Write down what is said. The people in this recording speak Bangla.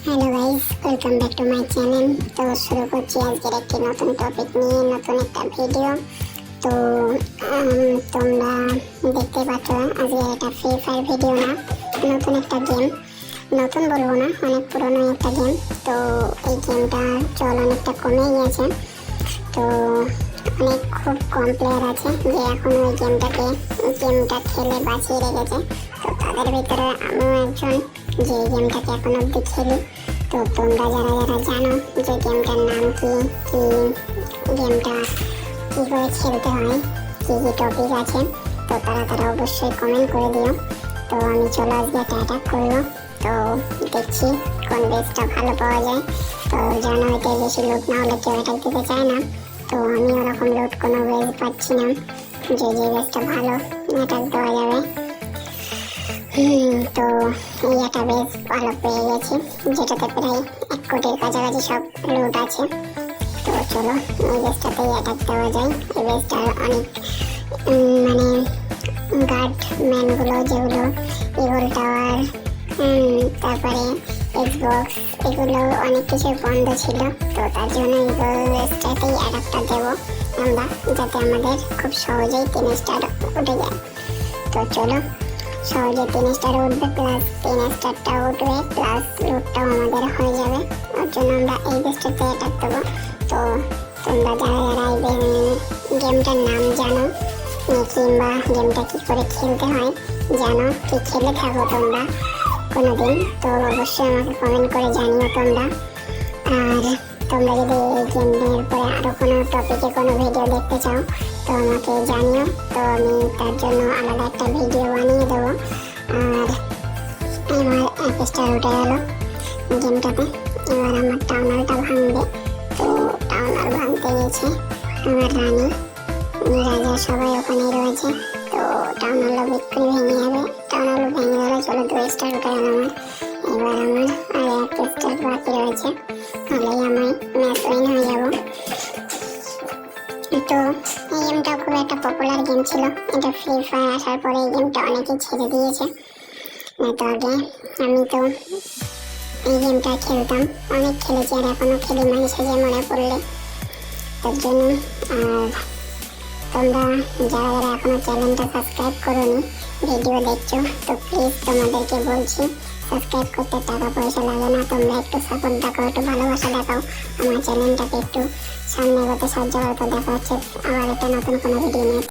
Hello guys, welcome back to my channel. তো শুরু করছি আজকের একটি নতুন টপিক নিয়ে, নতুন একটা ভিডিও। তো তোমরা দেখতে পাচ্ছ আজকে এটা ফ্রি ফায়ার ভিডিও না, নতুন একটা গেম। নতুন বলবো না, অনেক পুরনো একটা গেম। তো এই গেমটার চল অনেকটা কমে গিয়েছে। তো অনেক খুব কম প্লেয়ার আছে যে এখনো এই গেমটা খেলে বাঁচিয়ে রেখেছে। তো তাদের ভিতরে আমিও একজন যে গেমটাকে এখন অব্দি খেলি। তো তোমরা যারা যারা জানো যে গেমটার নাম কি, গেমটা কী করে খেলতে হয়, কী কী টপিক আছে, তো তারা অবশ্যই কমেন্ট করে দিও। তো আমি চলে আজকে একটা অ্যাটাক করবো। তো দেখছি কোন বেসটা ভালো পাওয়া যায়। তো জানো এতে বেশি লুট না হলে কেউ অ্যাটাক দিতে চায় না। তো আমি ওরকম লুট কোনো বেস পাচ্ছি না যে বেসটা ভালো অ্যাটাক দেওয়া যাবে। তো এই একটা বেস ভালো পেয়ে গেছি, যেটাতে প্রায় 1 কোটির কাছাকাছি সব লুট আছে। তো চলো এই বেসটাতেই অ্যাটাক দেওয়া যায়। এই বেসটার অনেক মানে গার্ডম্যানগুলো যেগুলো ইগল টাওয়ার, তারপরে এক্সবক্স, এগুলো অনেক কিছু বন্ধ ছিল। তো তার জন্য ইগল বেসটাতেই অ্যাটাকটা দেবো আমরা, যাতে আমাদের খুব সহজেই 3 স্টার উঠে যায়। তো চলো সহজে 3 স্টার উঠবে, প্লাস 3 স্টারটা উঠবে, প্লাস লুটটাও আমাদের হয়ে যাবে। ওর জন্য আমরা এই বেসটাতে অ্যাটাক দেবো। তো তোমরা যারা যারা এই গেমটার নাম জানো কিংবা গেমটা কী করে খেলতে হয় জানো, কি খেলে থাকো তোমরা কোনোদিন, তো অবশ্যই আমাকে কমেন্ট করে জানিও তোমরা। আর তোমরা যদি এই গেমের উপরে আরও কোনো টপিকে কোনো ভিডিও দেখতে চাও তো আমাকে জানিও। তো আমি তার জন্য আলাদা একটা ভিডিও বানিয়ে দেবো। আর এবার 1 স্টার উঠে গেল গেমটাতে। এবার আমার টাউনারটা ভাঙবে। তো টাউনার ভাঙতে গেছে আমার রানী রাজা, সবাই ওখানেই রয়েছে। তো টাউনার বিক্রি ভেঙে যাবে। টাউনার ভেঙে গেলে চলো 2 স্টার উঠে গেল আমার। এবার আমার আর 1 স্টার বাকি রয়েছে, হলেই আমি ম্যাচ উইন হয়ে যাব। তো এই গেমটা খুব একটা পপুলার গেম ছিল। এটা ফ্রি ফায়ার আসার পরে এই গেমটা অনেকেই ছেড়ে দিয়েছে। তো আগে আমি তো এই গেমটা খেলতাম, অনেক খেলেছি আর এখনও খেলি মাঝে সাঝে মনে পড়লে। তার জন্য আর তোমরা যারা যারা এখনও চ্যানেলটা সাবস্ক্রাইব করোনি, ভিডিও দেখছো, তো প্লিজ তোমাদেরকে বলছি সাবস্ক্রাইব করতে টাকা পয়সা লাগে না। তোমরা একটু সাপোর্ট দেখাও, একটু ভালোবাসা দেখাও, আমার চ্যানেলটাকে একটু সামনে এগোতে সাহায্য করতে। দেখা হচ্ছে আবার একটা নতুন কোনো ভিডিও নিয়ে।